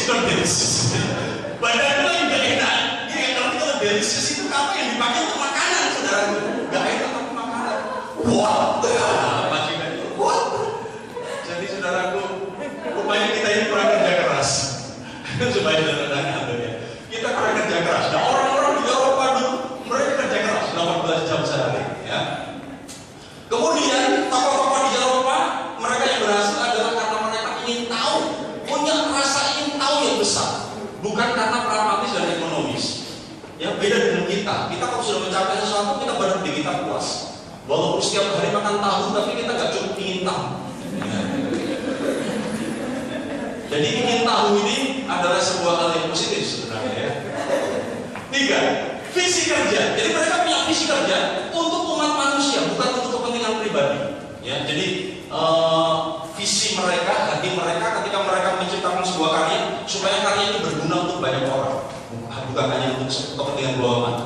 non delicious. Badan lo yang gak enak. Dia nggak ngerti kalau delicious itu kata yang dipakai untuk makanan, saudara. Gak enak tapi makanan. What? Bajingan itu. What? Jadi saudaraku, rupanya kita ini kurang kerja keras. Supaya saudara-saudara ya. Kita kurang kerja keras. Nah, orang-orang di Eropa dulu mereka kerja keras 18 jam sehari, ya. Kemudian tokoh-tokoh di Eropa mereka yang berhasil adalah karena mereka ingin tahu, punya rasa ingin tahu yang besar, bukan karena pragmatis dan ekonomis. Ya, beda dengan kita. Kita kalau sudah mencapai sesuatu kita berhenti, kita puas. Walaupun setiap hari makan tahu, tapi kita nggak cukup ingin tahu. Jadi ingin tahu ini adalah sebuah hal yang positif sebenarnya, ya. 3. Visi kerja. Jadi mereka punya visi kerja untuk umat manusia, bukan untuk kepentingan pribadi. Ya, jadi visi mereka, hati mereka ketika mereka menciptakan sebuah karya supaya karya ini berguna untuk banyak orang, bukan hanya untuk kepentingan golongan.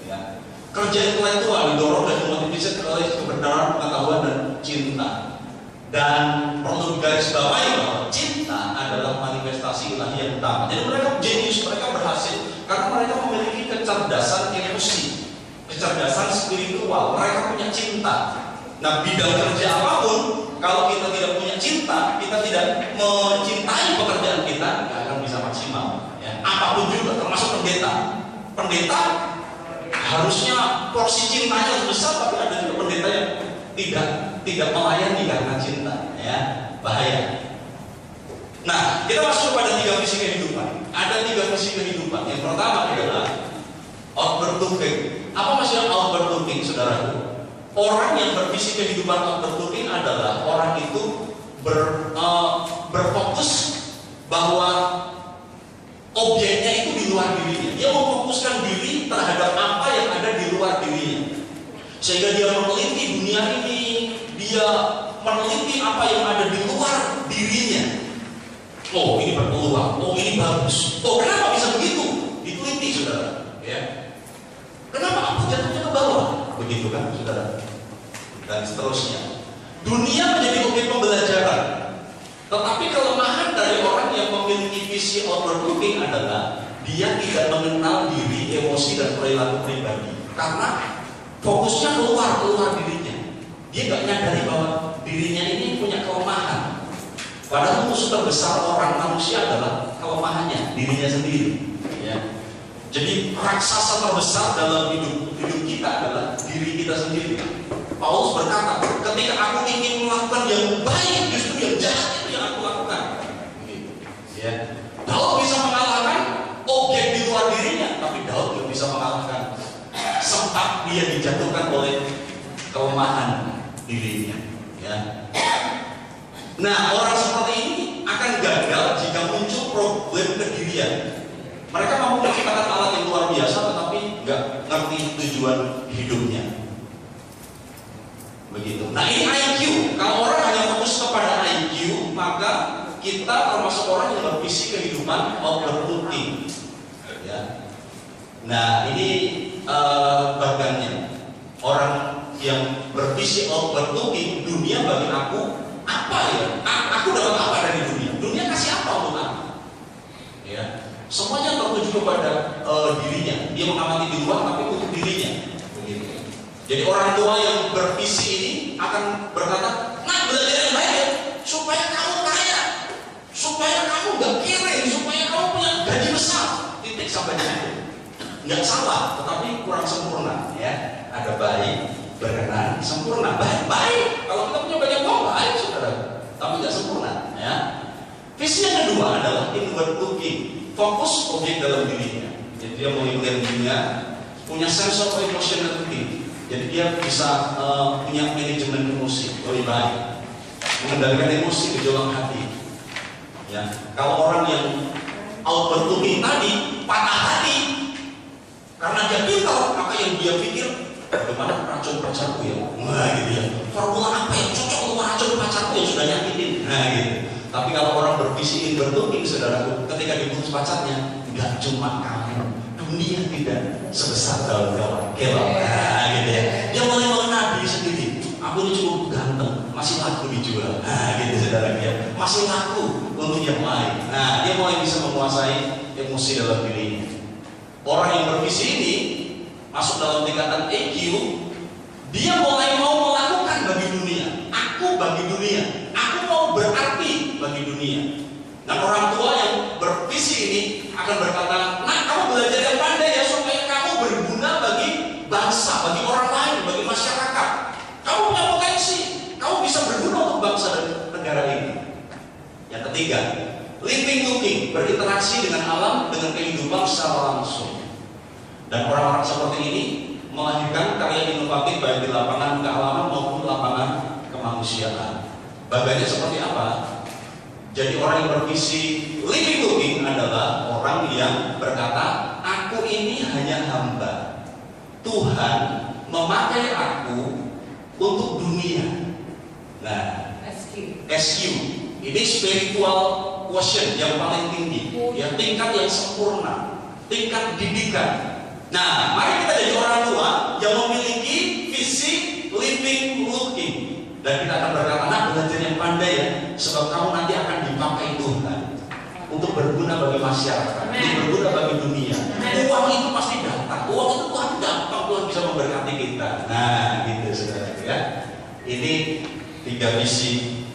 Ya. Kerja intelektual didorong dan dimotivasi oleh kebenaran, pengetahuan dan cinta. Dan perlu digarisbawahi bahwa cinta adalah manifestasi ilahi yang utama. Jadi mereka jenius, mereka berhasil karena mereka memiliki kecerdasan emosi, kecerdasan spiritual. Mereka punya cinta. Nah, bidang kerja apapun, kalau kita tidak punya cinta, kita tidak mencintai pekerjaan kita, nggak akan bisa maksimal. Ya. Apapun juga, termasuk pendeta. Pendeta harusnya porsi cintanya besar, tapi ada juga pendeta yang tidak melayani karena cinta, ya, bahaya. Nah, kita masuk kepada 3 visi kehidupan. Ada 3 visi kehidupan. Yang pertama adalah outward looking. Apa maksudnya outward looking, saudaraku? Orang yang bervisi kehidupan outward looking adalah orang itu berfokus bahwa objeknya itu di luar dirinya. Dia memfokuskan diri terhadap apa yang ada di luar dirinya. Sehingga dia meneliti dunia ini, dia meneliti apa yang ada di luar dirinya. Oh, ini berpeluang, oh ini bagus. Oh, kenapa bisa begitu? Diteliti, saudara. Ya. Kenapa aku jatuhnya ke bawah? Begitu kan, saudara? Dan seterusnya. Dunia menjadi objek pembelajaran. Tetapi kelemahan dari orang yang memiliki visi outward looking adalah dia tidak mengenal diri, emosi, dan perilaku pribadi. Karena fokusnya keluar dirinya. Dia nggak nyadari bahwa dirinya ini punya kelemahan. Padahal musuh terbesar orang manusia adalah kelemahannya, dirinya sendiri. Ya. Jadi raksasa terbesar dalam hidup kita adalah diri kita sendiri. Paulus berkata, ketika aku ingin melakukan yang baik, justru yang jahat itu yang aku lakukan. Ya. Daud bisa mengalahkan objek di luar dirinya, tapi Daud belum bisa mengalahkan sempat dia dijatuhkan oleh kelemahan dirinya. Ya. Nah, orang seperti ini akan gagal jika muncul problem kedirian. Mereka mampu menciptakan alat yang luar biasa, tetapi nggak ngerti tujuan hidupnya. Begitu. Nah, ini IQ. Kalau orang hanya fokus kepada IQ, maka kita termasuk orang yang bervisi kehidupan outward looking. Ya. Nah, ini bagiannya. Orang yang bervisi outward looking, dunia bagi aku apa ya? Aku dapat apa dari dunia? Dunia kasih apa untuk aku? Ya. Semuanya tertuju kepada dirinya. Dia mengamati di luar, tapi untuk dirinya. Begitu. Jadi orang tua yang bervisi ini akan berkata, nah belajar yang baik ya, supaya kamu kaya, supaya kamu gak kere, supaya kamu punya gaji besar. Titik sampai di situ. Nggak salah, tetapi kurang sempurna. Ya, ada baik, berkenan, sempurna, baik. Kalau kita punya banyak uang, baik, saudara. Tapi nggak sempurna. Ya. Visi yang kedua adalah inward looking. Fokus objek dalam dirinya. Jadi dia melihat dunia, punya sense of emotionality. Jadi dia bisa punya manajemen emosi lebih baik, mengendalikan emosi, gejolak hati. Ya, kalau orang yang outward looking tadi patah hati karena dia pintar, maka yang dia pikir bagaimana racun pacarku ya, nah gitu ya. Formula apa yang cocok untuk racun pacarku yang sudah nyakitin, nah gitu. Tapi kalau orang bervisi inward looking, saudaraku, ketika diputus pacarnya, nggak cuma kamu, dunia tidak sebesar daun-daun kelop, nah gitu ya. Dia mulai mengenal diri sendiri. Aku ini cukup ganteng, masih laku dijual, nah gitu saudara ya. masih laku untuk yang lain. Nah, dia mulai bisa menguasai emosi dalam dirinya. Orang yang bervisi ini masuk dalam tingkatan EQ, dia mulai mau melakukan bagi dunia. Aku bagi dunia, aku mau berarti bagi dunia. Dan orang tua yang bervisi ini akan berkata, nah kamu belajar yang pandai ya supaya kamu berguna bagi bangsa, bagi orang lain, bagi masyarakat. Kamu punya potensi, kamu bisa berguna untuk bangsa dan negara ini. Yang ketiga, living looking, berinteraksi dengan alam, dengan kehidupan secara langsung. Dan orang-orang seperti ini melahirkan karya inovatif baik di lapangan kealaman maupun lapangan kemanusiaan. Bagiannya seperti apa? Jadi orang yang bervisi living looking adalah orang yang berkata, aku ini hanya hamba. Tuhan memakai aku untuk dunia. Nah, SQ. Ini spiritual quotient yang paling tinggi, ya, tingkat yang sempurna, tingkat didikan. Nah, mari kita jadi orang tua yang memiliki visi living looking. Dan kita akan berkata, nah belajar yang pandai ya, sebab kamu nanti akan dipakai Tuhan untuk berguna bagi masyarakat, untuk berguna bagi dunia. Uang itu pasti datang, uang itu Tuhan gampang, Tuhan bisa memberkati kita. Nah, gitu saudara ya. Ini 3 visi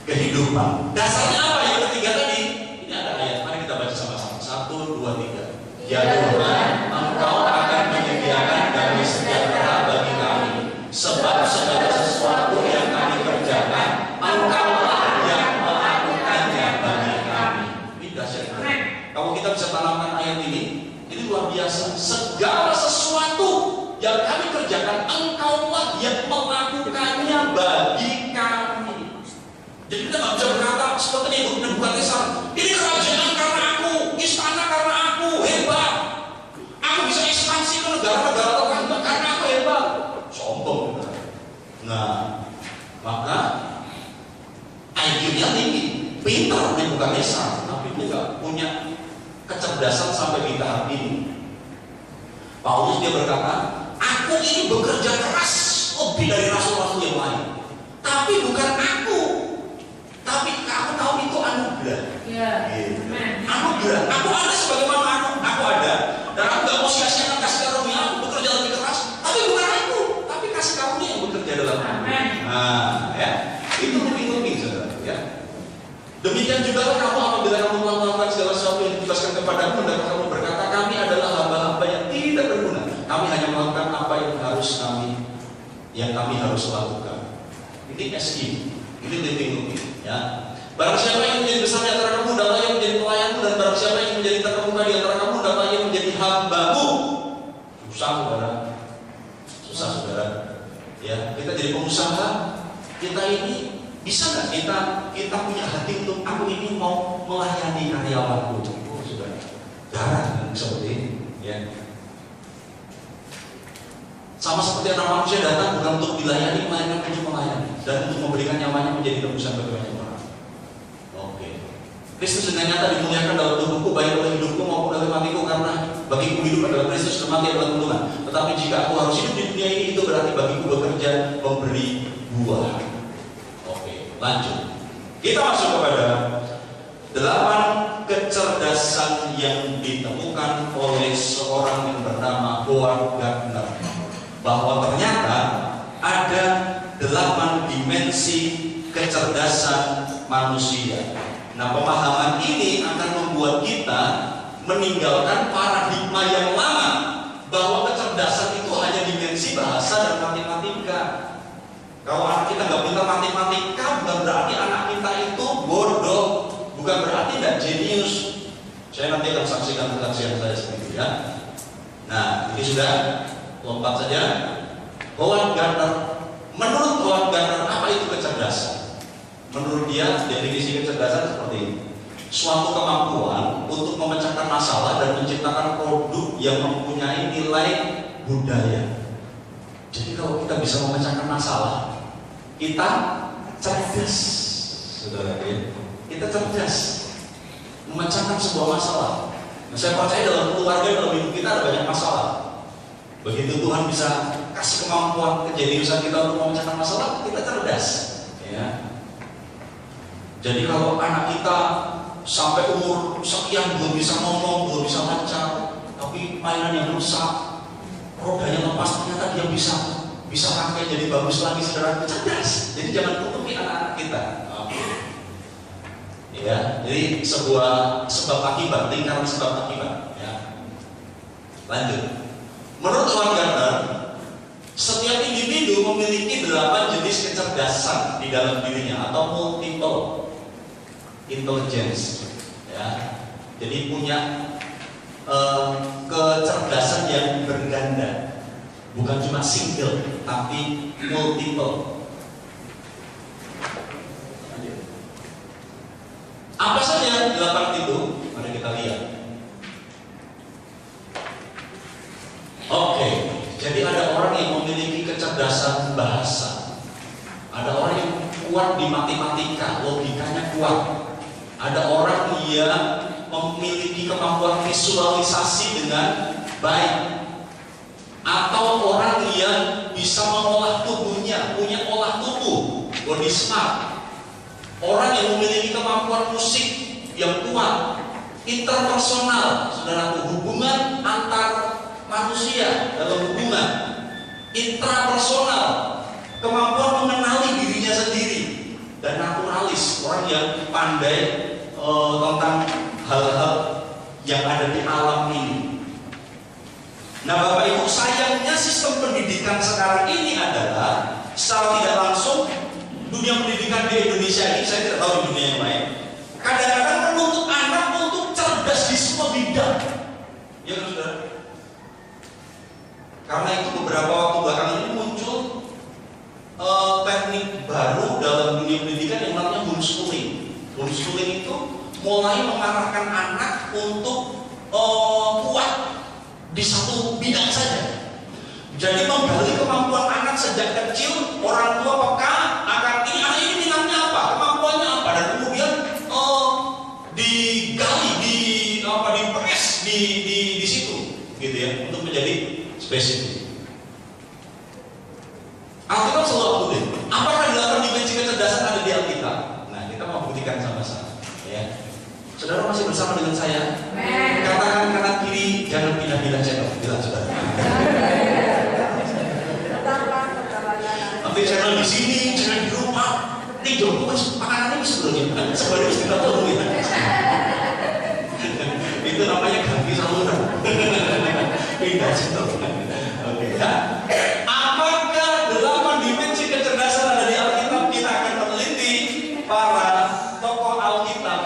kehidupan. Dasarnya apa yang ketiga tadi? Ini ada ayat, mari kita baca sama-sama. 1, 2, 3. Ya Tuhan, Engkau akan menyediakan damai sejahtera bagi kami, sebab segala sesuatu yang kami kerjakan, Engkaulah yang melakukannya bagi kami. Ini dahsyat. Kalau kita bisa tanamkan ayat ini luar biasa. Segala sesuatu yang kami kerjakan, Engkaulah yang melakukannya bagi kami. Jadi kita nggak bisa berkata seperti itu, bukan Tuhan. Ini kerajaan karena aku, istana karena aku, hebat. Aku bisa ekspansi ke negara-negara tertentu karena aku hebat. Sombong. Nah, maka IQ-nya tinggi, pintar, bukan Tuhan, tapi juga punya kecerdasan sampai di tahap ini. Paulus dia berkata, aku ini bekerja keras lebih dari rasul-rasul yang lain, tapi bukan aku, tapi kamu tahu itu anugerah. Gitu. Anugerah. Aku ada sebagaimana aku ada, dan aku gak mau sia-siakan kasih karunia. Aku bekerja lebih keras, tapi bukan aku, tapi kasih karunia yang bekerja dalam aku. Nah, ya, itu lebih saudara. Ya. Demikian juga kamu apabila kamu melakukan segala sesuatu yang ditugaskan kepadamu dan kamu berkata, kami adalah hamba-hamba yang tidak berguna. Kami hanya melakukan apa yang kami harus lakukan. Ini SQ, ini living looking. Ya. Barang siapa yang menjadi besar di antara kamu, adalah yang menjadi pelayanmu, dan barang siapa yang menjadi terkemuka di antara kamu, adalah yang menjadi hambamu. Susah saudara, susah saudara. Ya, kita jadi pengusaha, kita ini bisa nggak kita punya hati untuk aku ini mau melayani karyawanku? Oh, sudah jarang seperti ini. Ya. Sama seperti anak manusia datang bukan untuk dilayani, melainkan untuk melayani dan untuk memberikan nyawanya menjadi tebusan bagi banyak orang. Oke. Kristus dengan nyata dimuliakan dalam tubuhku, baik oleh hidupku maupun oleh matiku, karena bagiku hidup adalah Kristus dan mati adalah keuntungan. Tetapi jika aku harus hidup di dunia ini, itu berarti bagiku bekerja memberi buah. Lanjut, kita masuk kepada 8 kecerdasan yang ditemukan oleh seorang yang bernama Howard Gardner, bahwa ternyata ada 8 dimensi kecerdasan manusia. Nah, pemahaman ini akan membuat kita meninggalkan paradigma yang lama bahwa kecerdasan itu hanya dimensi bahasa dan matematika. Kalau anak kita nggak pintar matematika, bukan berarti anak kita itu bodoh, bukan berarti nggak jenius. Saya nanti akan saksikan kesaksian saya sendiri ya. Nah, ini sudah lompat saja. Howard Gardner, menurut Howard Gardner, apa itu kecerdasan? Menurut dia, definisi kecerdasan seperti ini: suatu kemampuan untuk memecahkan masalah dan menciptakan produk yang mempunyai nilai budaya. Jadi kalau kita bisa memecahkan masalah, kita cerdas, saudara ya. Kita cerdas memecahkan sebuah masalah. Nah, saya percaya dalam keluarga, dalam hidup kita ada banyak masalah. Begitu Tuhan bisa kasih kemampuan, kejeniusan kita untuk memecahkan masalah, kita cerdas. Ya. Jadi kalau anak kita sampai umur sekian belum bisa ngomong, belum bisa lancar, tapi mainan yang rusak, rodanya lepas, ternyata dia bisa pakai jadi bagus lagi, saudara, cerdas. Jadi jangan tutupi anak-anak kita. Ya, jadi sebuah sebab akibat, lingkaran sebab akibat. Ya. Lanjut. Menurut Howard Gardner, setiap individu memiliki 8 jenis kecerdasan di dalam dirinya atau multiple intelligence. Ya. Jadi punya kecerdasan yang berganda, bukan cuma single, tapi multiple. Apa saja 8 itu? Mari kita lihat. Oke, jadi ada orang yang memiliki kecerdasan bahasa, ada orang yang kuat di matematika, logikanya kuat, ada orang yang memiliki kemampuan visualisasi dengan baik, atau orang yang bisa mengolah tubuhnya, punya olah tubuh, body smart. Orang yang memiliki kemampuan musik yang kuat, interpersonal, saudaraku, hubungan antar manusia dalam hubungan, intrapersonal, kemampuan mengenali dirinya sendiri, dan naturalis, orang yang pandai tentang hal-hal yang ada di alam ini. Nah, Bapak Ibu, sayangnya sistem pendidikan sekarang ini adalah secara tidak langsung dunia pendidikan di Indonesia ini, saya tidak tahu di dunia yang lain, kadang-kadang menuntut anak untuk cerdas di semua bidang. Ya kan, saudara? Karena itu beberapa waktu belakangan ini muncul teknik baru dalam dunia pendidikan yang namanya homeschooling. Homeschooling itu mulai mengarahkan anak untuk kuat di satu bidang saja. Jadi menggali kemampuan anak sejak kecil, orang tua peka akan anak ini minatnya apa, kemampuannya apa, dan kemudian digali, dipress di situ, gitu ya, untuk menjadi spesifik. Alkitab selalu update. Apakah 8 dimensi kecerdasan ada di Alkitab? Nah, kita mau buktikan sama-sama. Ya, saudara masih bersama dengan saya? Katakan kanan kiri, jangan pindah-pindah channel. Bilang saudara. Tapi channel di sini, channel di rumah, ini jodoh makanannya sebenarnya sebenarnya kita tahu ya. Itu namanya ganti saluran. Pindah channel. Oke ya. Apakah 8 dimensi kecerdasan ada di Alkitab? Kita akan meneliti para tokoh Alkitab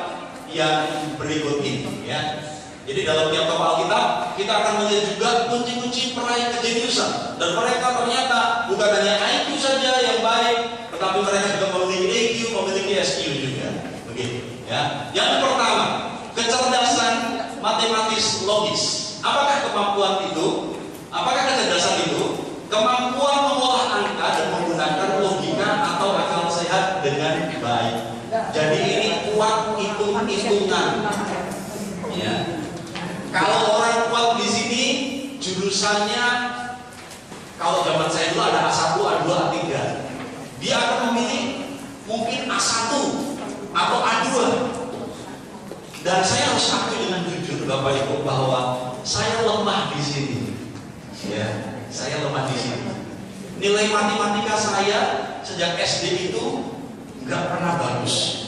yang berikut ini ya. Jadi dalam tiap tokoh Alkitab kita akan melihat juga kunci-kunci peraih kejeniusan, dan mereka ternyata bukan hanya IQ saja yang baik, tetapi mereka juga memiliki EQ, memiliki SQ juga. Begitu ya. Yang pertama, kecerdasan matematis logis. Apakah kemampuan itu? Apakah kecerdasan itu? Kemampuan mengolah angka dan menggunakan logika atau akal sehat dengan baik. Jadi ini kuat hitung-hitungan. Ya. Kalau orang kuat di sini jurusannya, kalau zaman saya dulu ada A1, A2, A3. Dia akan memilih mungkin A1 atau A2. Dan saya harus akui dengan jujur Bapak Ibu bahwa saya lemah di sini. Ya, saya lemah di sini. Nilai matematika saya sejak SD itu nggak pernah bagus.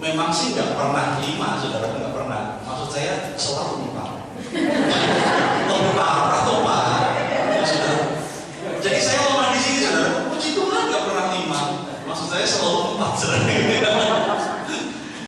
Memang sih nggak pernah 5, saudara, nggak pernah. Maksud saya selalu 4. Lebih parah atau parah, ya, saudara. Jadi saya lemah di sini, saudara. Puji Tuhan nggak pernah 5. Maksud saya selalu 4, saudara.